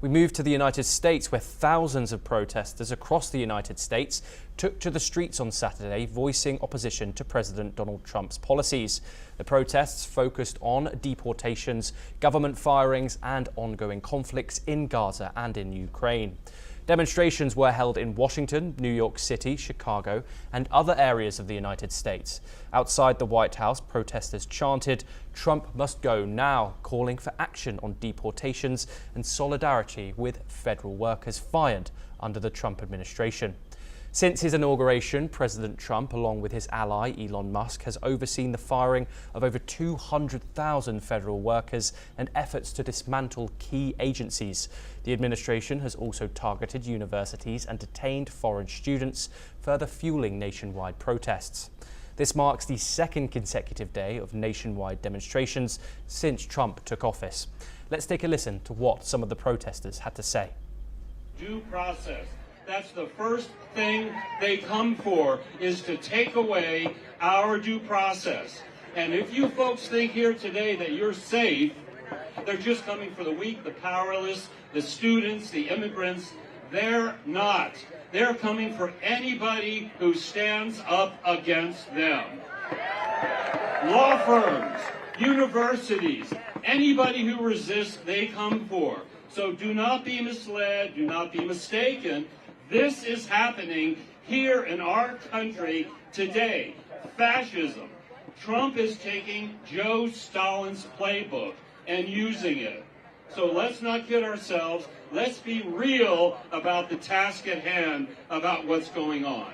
We move to the United States, where thousands of protesters across the United States took to the streets on Saturday, voicing opposition to President Donald Trump's policies. The protests focused on deportations, government firings, and ongoing conflicts in Gaza and in Ukraine. Demonstrations were held in Washington, New York City, Chicago, and other areas of the United States. Outside the White House, protesters chanted, "Trump must go now," calling for action on deportations and solidarity with federal workers fired under the Trump administration. Since his inauguration, President Trump, along with his ally Elon Musk, has overseen the firing of over 200,000 federal workers and efforts to dismantle key agencies. The administration has also targeted universities and detained foreign students, further fueling nationwide protests. This marks the second consecutive day of nationwide demonstrations since Trump took office. Let's take a listen to what some of the protesters had to say. Due process. That's the first thing they come for, is to take away our due process. And if you folks think here today that you're safe, they're just coming for the weak, the powerless, the students, the immigrants. They're not. They're coming for anybody who stands up against them. Law firms, universities, anybody who resists, they come for. So do not be misled, do not be mistaken. This is happening here in our country today. Fascism. Trump is taking Joe Stalin's playbook and using it. So let's not kid ourselves. Let's be real about the task at hand, about what's going on.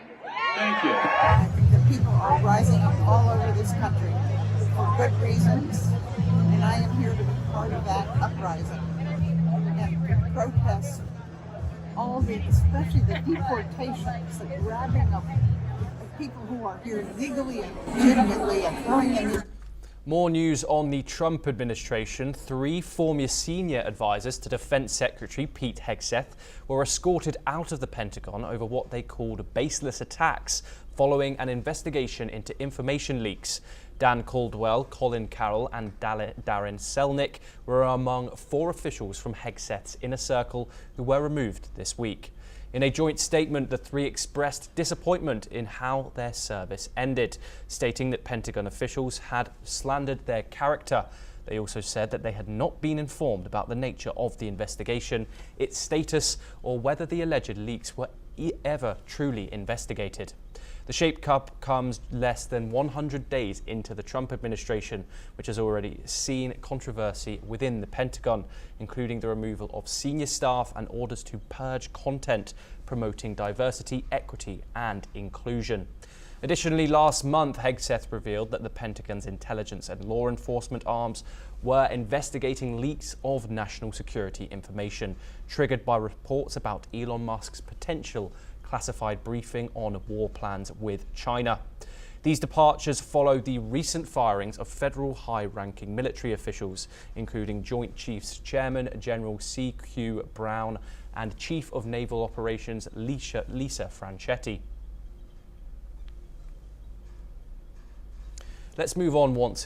Thank you. I think that people are rising up all over this country for good reasons, and I am here to be part of that uprising and to protest all the, especially the deportations, the grabbing of people who are here legally and legitimately and throwing them in. More news on the Trump administration. 3 former senior advisors to Defense Secretary Pete Hegseth were escorted out of the Pentagon over what they called baseless attacks following an investigation into information leaks. Dan Caldwell, Colin Carroll and Darren Selnick were among 4 officials from Hegseth's inner circle who were removed this week. In a joint statement, the 3 expressed disappointment in how their service ended, stating that Pentagon officials had slandered their character. They also said that they had not been informed about the nature of the investigation, its status, or whether the alleged leaks were ever truly investigated. The Shape Cup comes less than 100 days into the Trump administration, which has already seen controversy within the Pentagon, including the removal of senior staff and orders to purge content promoting diversity, equity and inclusion. Additionally, last month, Hegseth revealed that the Pentagon's intelligence and law enforcement arms were investigating leaks of national security information, triggered by reports about Elon Musk's potential classified briefing on war plans with China. These departures follow the recent firings of federal high-ranking military officials, including Joint Chiefs Chairman General C.Q. Brown and Chief of Naval Operations Lisa Franchetti. Let's move on once again.